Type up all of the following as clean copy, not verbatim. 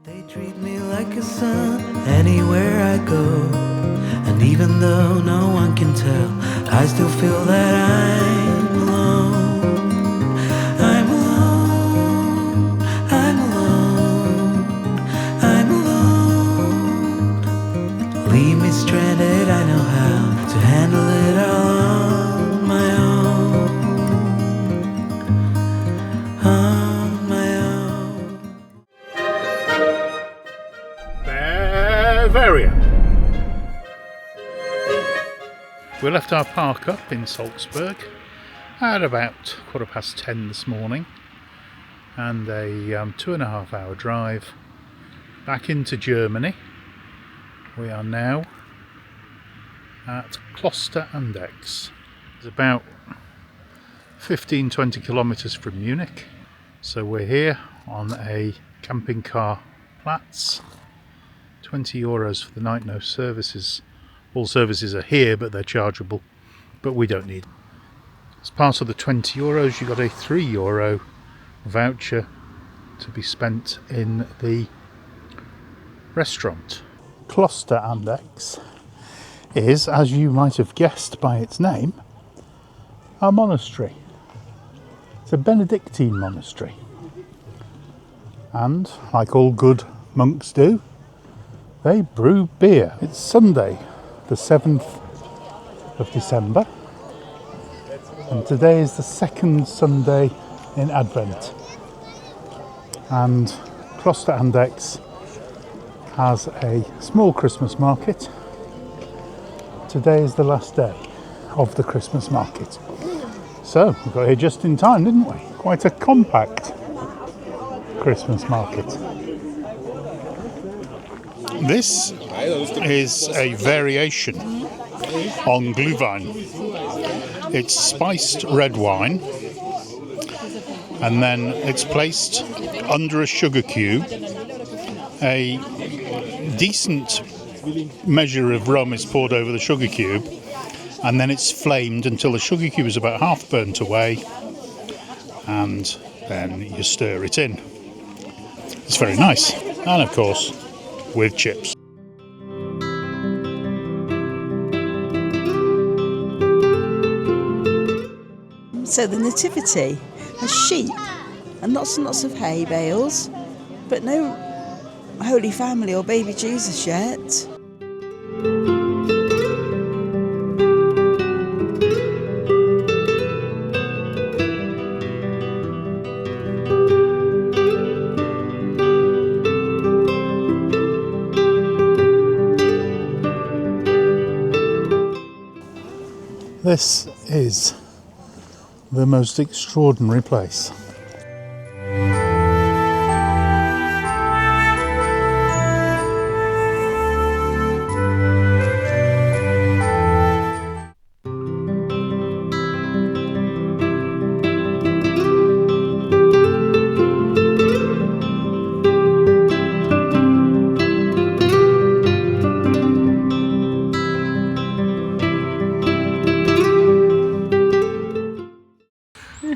They treat me like a son anywhere I go, and even though no one can tell, I still feel that I'm alone. I'm alone. I'm alone. I'm alone. Leave me stranded, I know how to handle it all on my own. On my own. Bavaria. We left our park up in Salzburg at about 10:15 this morning, and a 2.5 hour drive back into Germany. We are now at Klosterandex. It's about 15-20 kilometres from Munich, so we're here on a camping car Platz. €20 for the night, no services. All services are here, but they're chargeable, but we don't need. As part of the €20, you got a €3 voucher to be spent in the restaurant. Klosterandex is, as you might have guessed by its name, a monastery. It's a Benedictine monastery, and like all good monks do, they brew beer. It's Sunday, the 7th of December, and today is the second Sunday in Advent. And Klosterandex has a small Christmas market. Today is the last day of the Christmas market. So, we got here just in time, didn't we? Quite a compact Christmas market. This is a variation on Glühwein. It's spiced red wine, and then it's placed under a sugar cube. A decent measure of rum is poured over the sugar cube, and then it's flamed until the sugar cube is about half burnt away, and then you stir it in. It's very nice, and of course with chips. So the nativity has sheep and lots and lots of hay bales, but no Holy Family or baby Jesus yet. This is the most extraordinary place.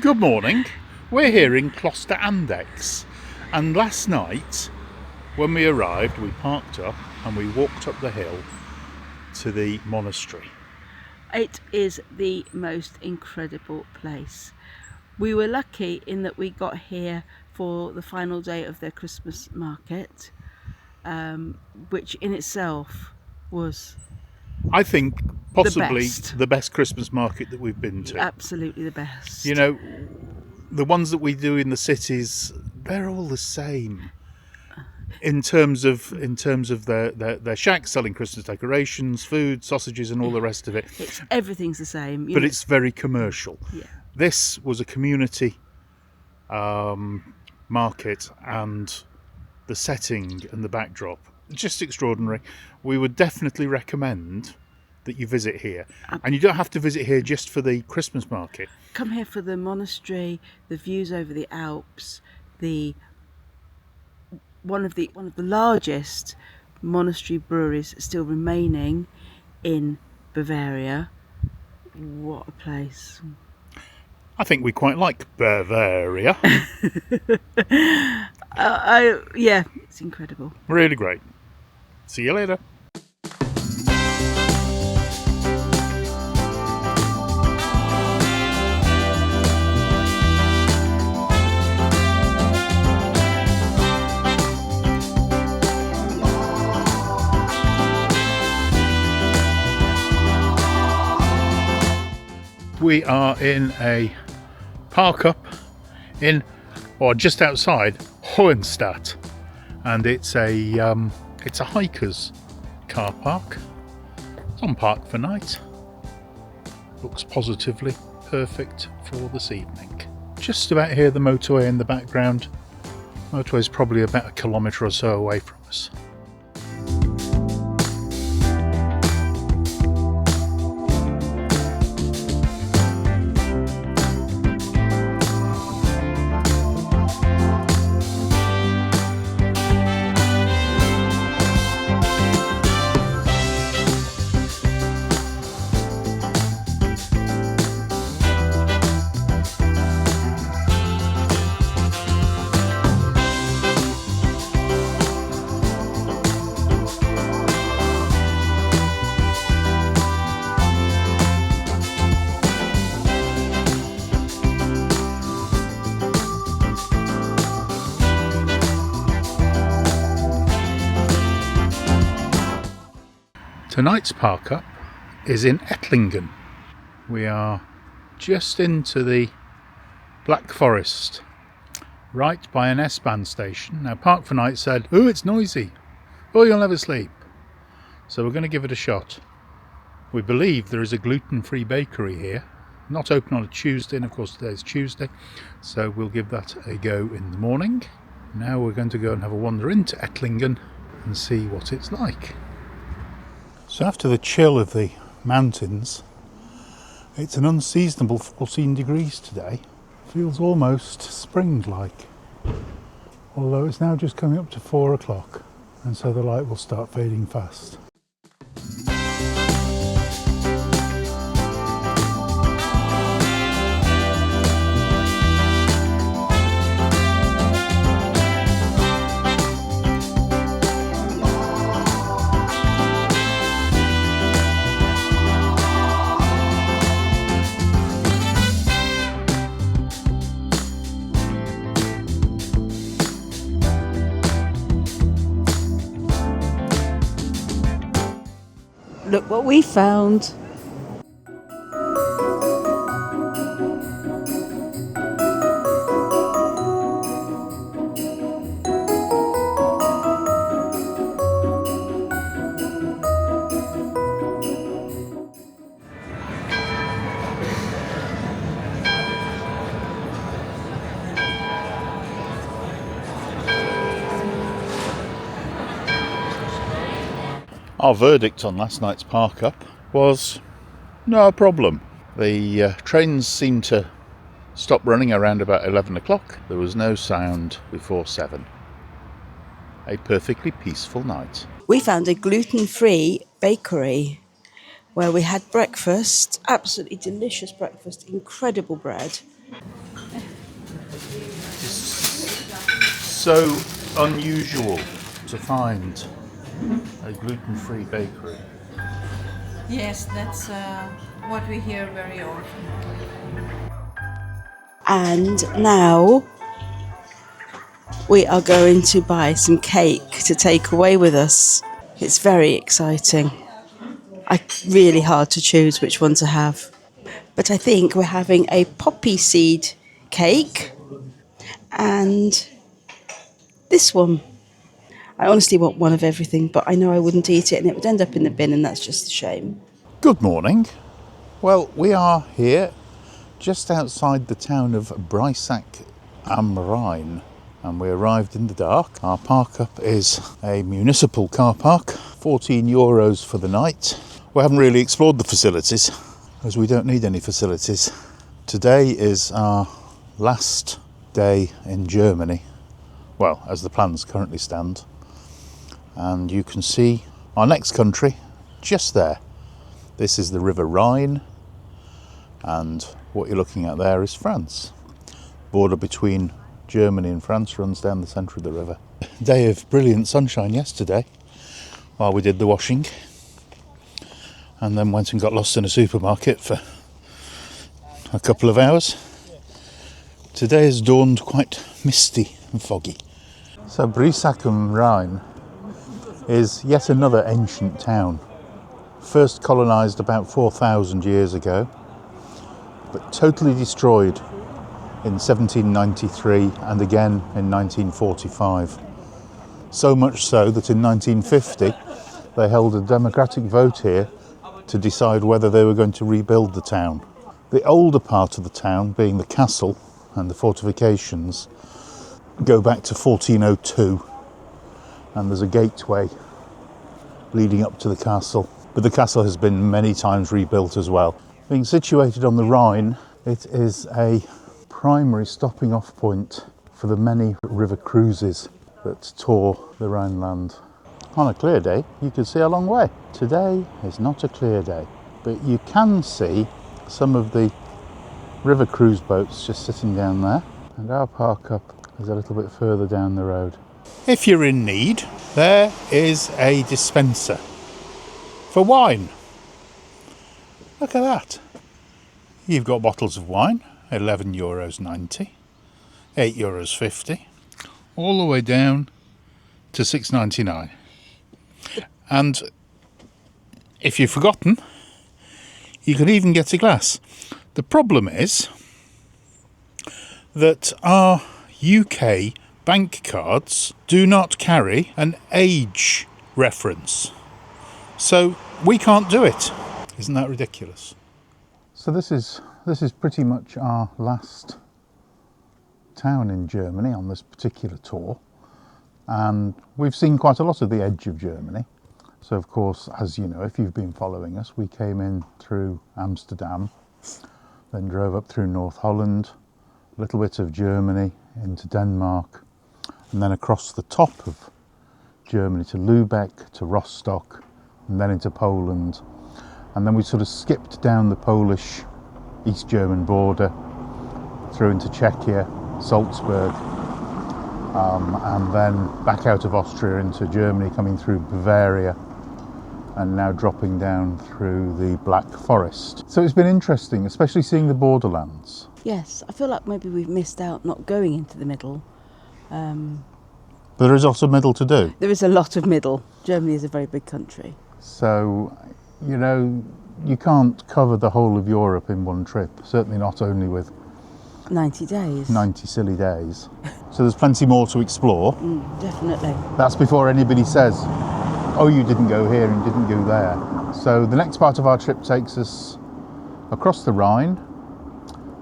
Good morning. We're here in Klosterandex, and last night when we arrived we parked up and we walked up the hill to the monastery. It is the most incredible place. We were lucky in that we got here for the final day of their Christmas market, which in itself was, I think, possibly the best Christmas market that we've been to. Absolutely the best. You know, the ones that we do in the cities, they're all the same in terms of their shacks selling Christmas decorations, food, sausages, and all the rest of it. Everything's the same, but it's very commercial. Yeah. This was a community market, and the setting and the backdrop, just extraordinary. We would definitely recommend that you visit here. And you don't have to visit here just for the Christmas market. Come here for the monastery, the views over the Alps, one of the largest monastery breweries still remaining in Bavaria. What a place. I think we quite like Bavaria. Yeah, it's incredible. Really great. See you later. We are in a park up in, or just outside Hohenstadt, and it's a hikers car park. It's on Park for Night. Looks positively perfect for this evening. Just about hear the motorway in the background. Motorway is probably about 1 kilometre or so away from us. Tonight's park up is in Ettlingen. We are just into the Black Forest, right by an S-Bahn station. Now Park for Night said, "Oh, it's noisy. Oh, you'll never sleep." So we're going to give it a shot. We believe there is a gluten-free bakery here. Not open on a Tuesday, and of course today's Tuesday. So we'll give that a go in the morning. Now we're going to go and have a wander into Ettlingen and see what it's like. So after the chill of the mountains, it's an unseasonable 14 degrees today. Feels almost spring-like. Although it's now just coming up to 4 o'clock, and so the light will start fading fast. Look what we found. Our verdict on last night's park up was no problem. The trains seemed to stop running around about 11 o'clock. There was no sound before 7. A perfectly peaceful night. We found a gluten-free bakery where we had breakfast, absolutely delicious breakfast, incredible bread. So unusual to find a gluten-free bakery. Yes, that's what we hear very often. And now we are going to buy some cake to take away with us. It's very exciting. Really hard to choose which one to have. But I think we're having a poppy seed cake and this one. I honestly want one of everything, but I know I wouldn't eat it and it would end up in the bin, and that's just a shame. Good morning. Well, we are here just outside the town of Breisach am Rhein, and we arrived in the dark. Our park up is a municipal car park, €14 for the night. We haven't really explored the facilities, as we don't need any facilities. Today is our last day in Germany, well, as the plans currently stand. And you can see our next country just there. This is the River Rhine, and what you're looking at there is France. Border between Germany and France runs down the centre of the river. Day of brilliant sunshine yesterday while we did the washing, and then went and got lost in a supermarket for a couple of hours. Today has dawned quite misty and foggy. So Brissac am Rhein is yet another ancient town. First colonised about 4,000 years ago, but totally destroyed in 1793 and again in 1945. So much so that in 1950 they held a democratic vote here to decide whether they were going to rebuild the town. The older part of the town, being the castle and the fortifications, go back to 1402, and there's a gateway leading up to the castle. But the castle has been many times rebuilt as well. Being situated on the Rhine, it is a primary stopping off point for the many river cruises that tour the Rhineland. On a clear day, you could see a long way. Today is not a clear day, but you can see some of the river cruise boats just sitting down there, and our park up is a little bit further down the road. If you're in need, there is a dispenser for wine. Look at that. You've got bottles of wine, €11.90, €8.50, all the way down to $6.99. And if you've forgotten, you can even get a glass. The problem is that our UK bank cards do not carry an age reference. So we can't do it. Isn't that ridiculous? So this is pretty much our last town in Germany on this particular tour. And we've seen quite a lot of the edge of Germany. So of course, as you know, if you've been following us, we came in through Amsterdam, then drove up through North Holland, a little bit of Germany into Denmark, and then across the top of Germany to Lübeck, to Rostock, and then into Poland. And then we sort of skipped down the Polish East German border through into Czechia, Salzburg, and then back out of Austria into Germany, coming through Bavaria, and now dropping down through the Black Forest. So it's been interesting, especially seeing the borderlands. Yes, I feel like maybe we've missed out not going into the middle. But there is also middle to do. There is a lot of middle. Germany is a very big country. So, you know, you can't cover the whole of Europe in one trip, certainly not only with 90 days. 90 silly days. So there's plenty more to explore. Definitely. That's before anybody says, oh, you didn't go here and didn't go there. So the next part of our trip takes us across the Rhine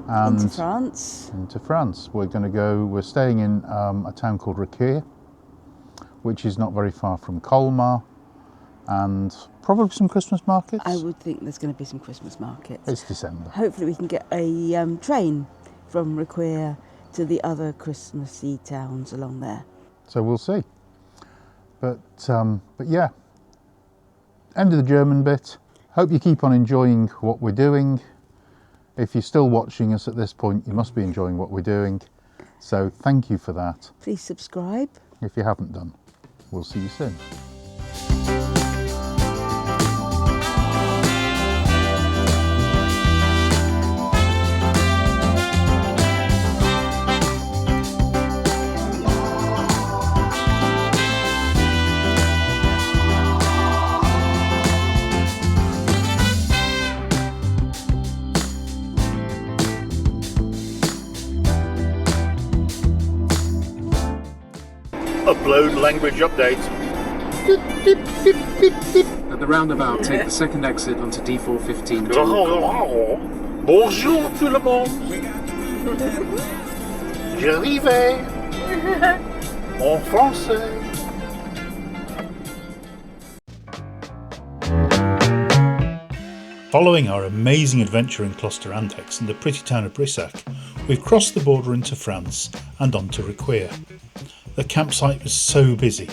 and Into France. Into France. We're staying in a town called Requer, which is not very far from Colmar, and probably some Christmas markets. I would think there's going to be some Christmas markets. It's December. Hopefully we can get a train from Requer to the other Christmassy towns along there. So we'll see. But yeah, end of the German bit. Hope you keep on enjoying what we're doing. If you're still watching us at this point, you must be enjoying what we're doing. So thank you for that. Please subscribe. If you haven't done, we'll see you soon. Upload language update. At the roundabout, take the second exit onto D415. Bonjour tout le monde. J'arrivais. En français. Following our amazing adventure in Kloster Antex and the pretty town of Brissac, we've crossed the border into France and on to Requer. The campsite was so busy,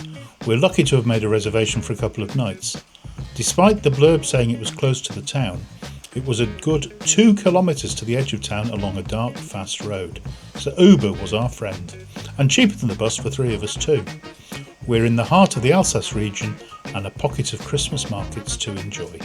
we're lucky to have made a reservation for a couple of nights. Despite the blurb saying it was close to the town, It was a good 2 kilometres to the edge of town along a dark, fast road. So Uber was our friend, and cheaper than the bus for 3 of us too. We're in the heart of the Alsace region and a pocket of Christmas markets to enjoy.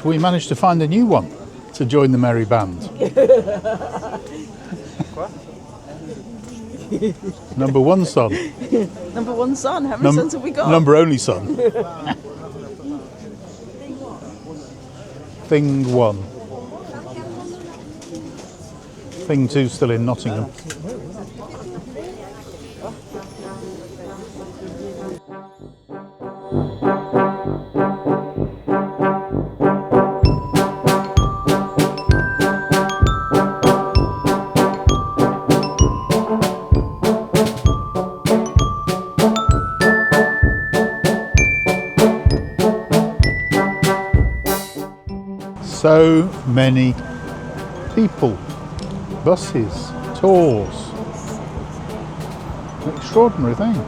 We managed to find a new one to join the merry band. Number one son. Number one son. How many sons have we got? Number only son. Thing 1. Thing 2 still in Nottingham. So many people, buses, tours, an extraordinary thing.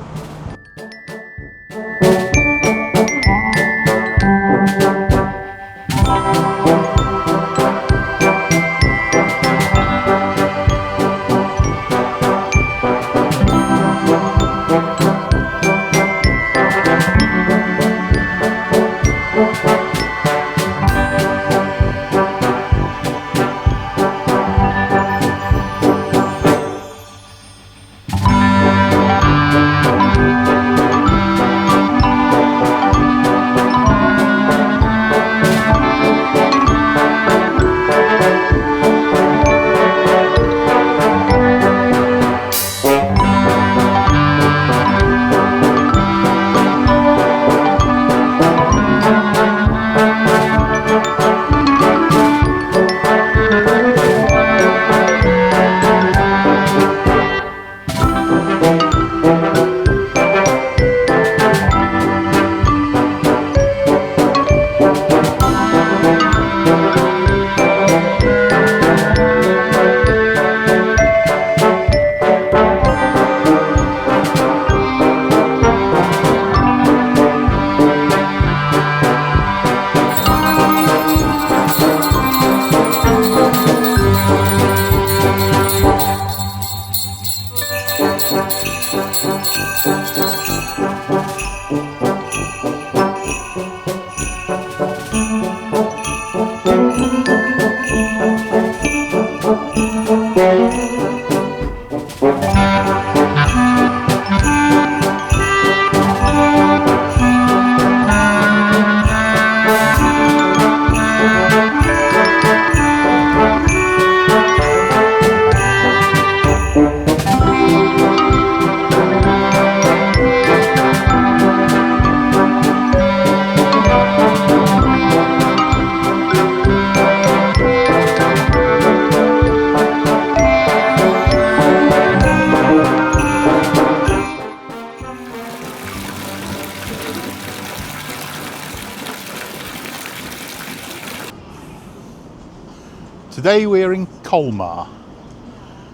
Today we're in Colmar,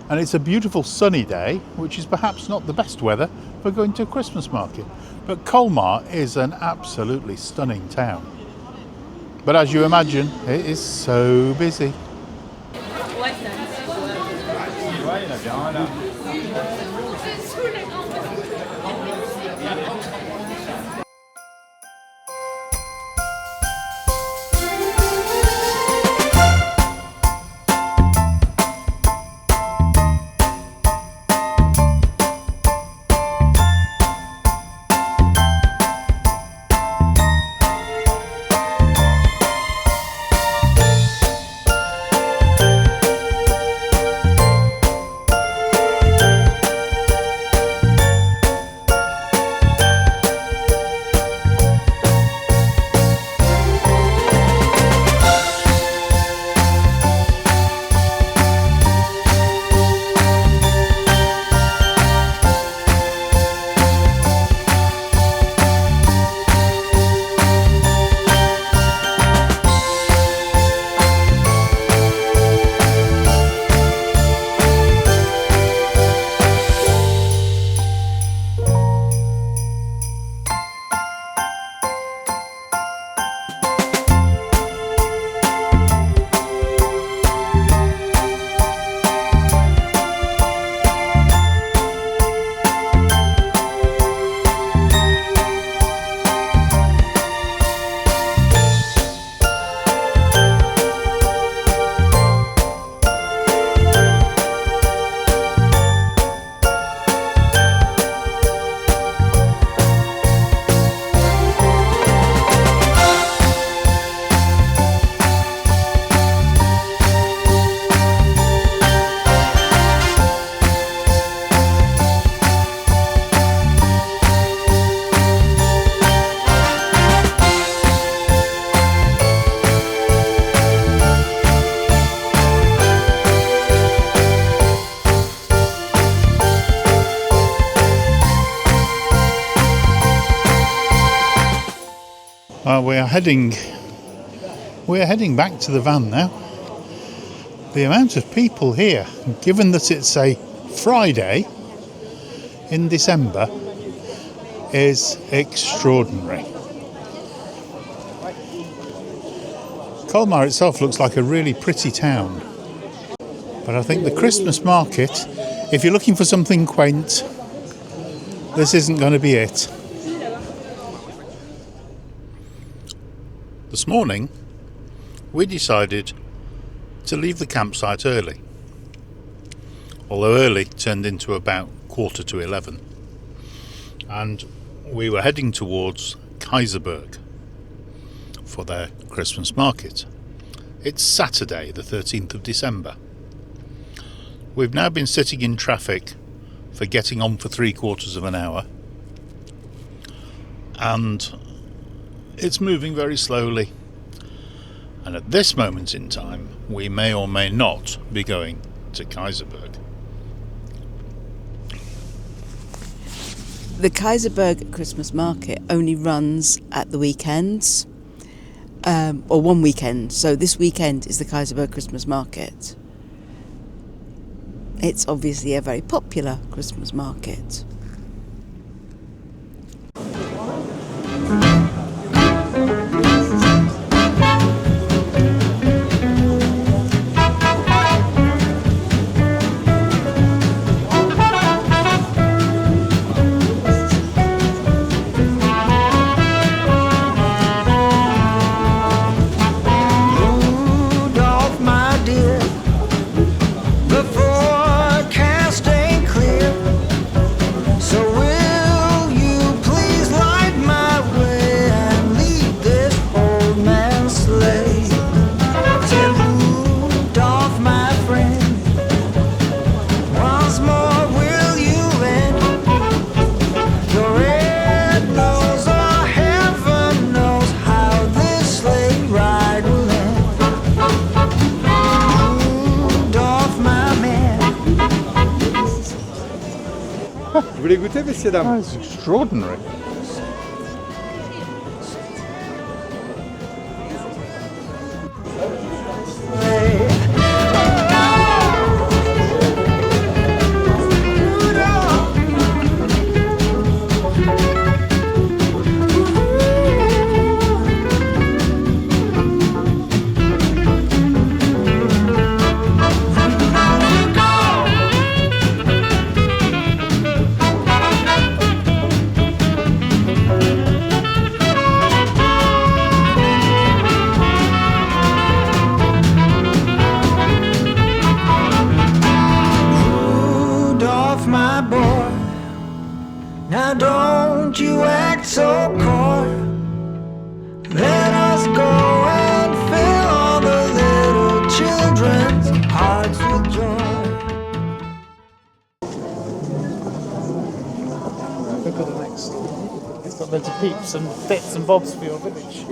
and it's a beautiful sunny day, which is perhaps not the best weather for going to a Christmas market. But Colmar is an absolutely stunning town. But as you imagine, it is so busy. We are heading back to the van now. The amount of people here, given that it's a Friday in December, is extraordinary. Colmar itself looks like a really pretty town, but I think the Christmas market, if you're looking for something quaint, this isn't going to be it. This morning we decided to leave the campsite early, although early turned into about 11:15, and we were heading towards Kaiserberg for their Christmas market. It's Saturday the 13th of December. We've now been sitting in traffic for getting on for 3/4 of an hour, and it's moving very slowly, and at this moment in time we may or may not be going to Kaiserberg. The Kaiserberg Christmas market only runs at the weekends, or one weekend. So this weekend is the Kaiserberg Christmas market. It's obviously a very popular Christmas market. Vous voulez goûter, messieurs, dames? That's extraordinary. Now don't you act so coy. Let us go and fill all the little children's hearts with joy. Look at the next. It's got loads of peeps and bits and bobs for your village.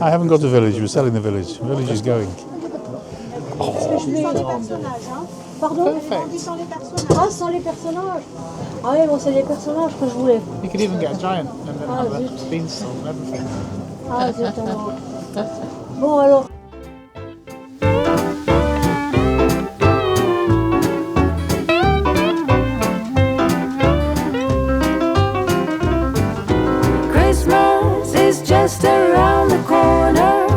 I haven't got a village, we're selling the village. The village is going. Pardon? Perfect. Ah, sans les personnages. Ah oui, bon, c'est les personnages que je voulais. You could even get a giant and then have a beanstalk and everything. Ah, zut alors. Bon, alors. Christmas is just around the corner,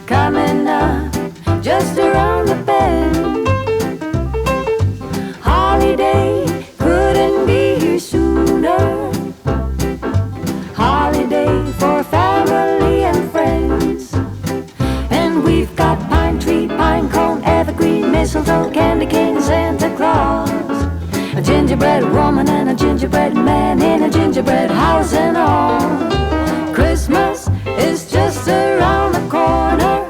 coming up just around the bend. Holiday couldn't be here sooner. Holiday for family and friends. And we've got pine tree, pine cone, evergreen, mistletoe, candy cane, Santa Claus, a gingerbread woman and a gingerbread man in a gingerbread house and all. Christmas is just around the corner,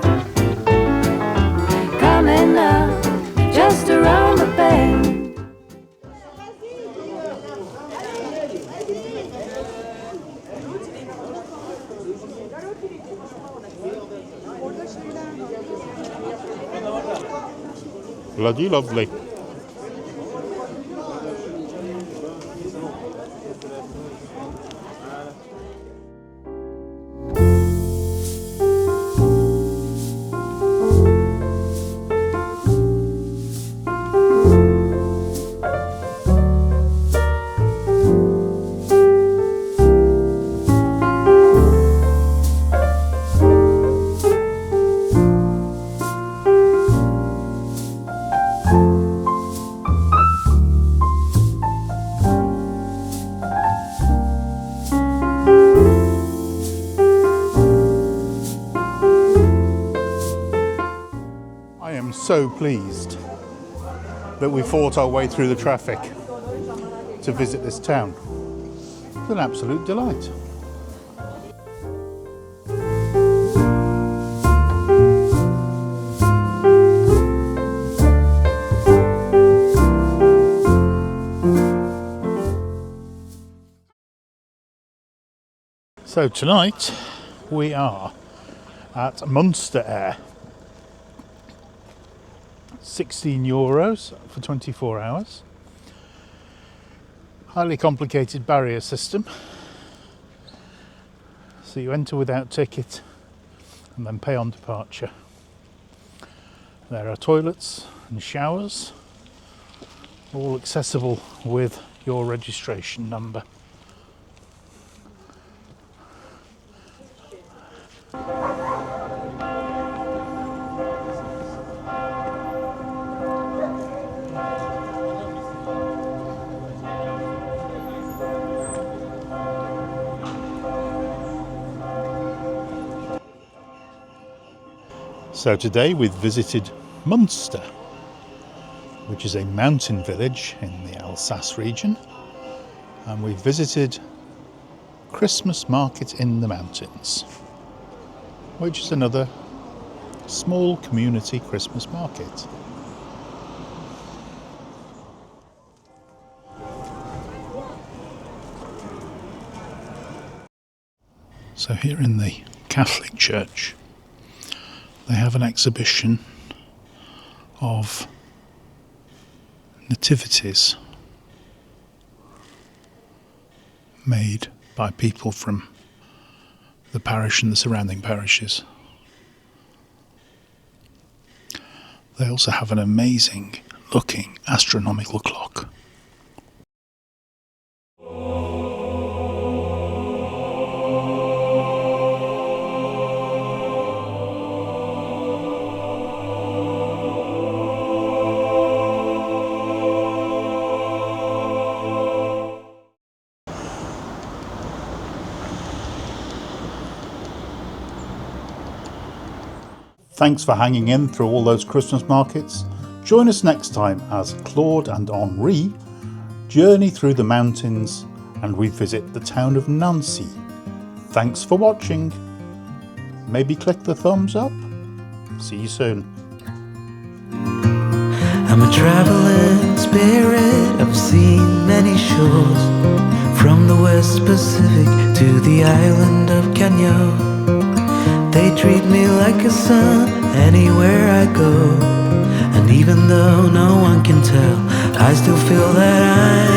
coming up just around the bend. Bloody lovely. so pleased that we fought our way through the traffic to visit this town. It's an absolute delight. So tonight we are at Munster Air. €16 for 24 hours. Highly complicated barrier system. So you enter without ticket and then pay on departure. There are toilets and showers, all accessible with your registration number. So today we've visited Munster, which is a mountain village in the Alsace region, and we've visited Christmas Market in the Mountains, which is another small community Christmas market. So here in the Catholic Church, they have an exhibition of nativities made by people from the parish and the surrounding parishes. They also have an amazing looking astronomical clock. Thanks for hanging in through all those Christmas markets. Join us next time as Claude and Henri journey through the mountains and we visit the town of Nancy. Thanks for watching. Maybe click the thumbs up. See you soon. I'm a traveling spirit, I've seen many shores, from the West Pacific to the island of Kenya. They treat me like a son anywhere I go, and even though no one can tell, I still feel that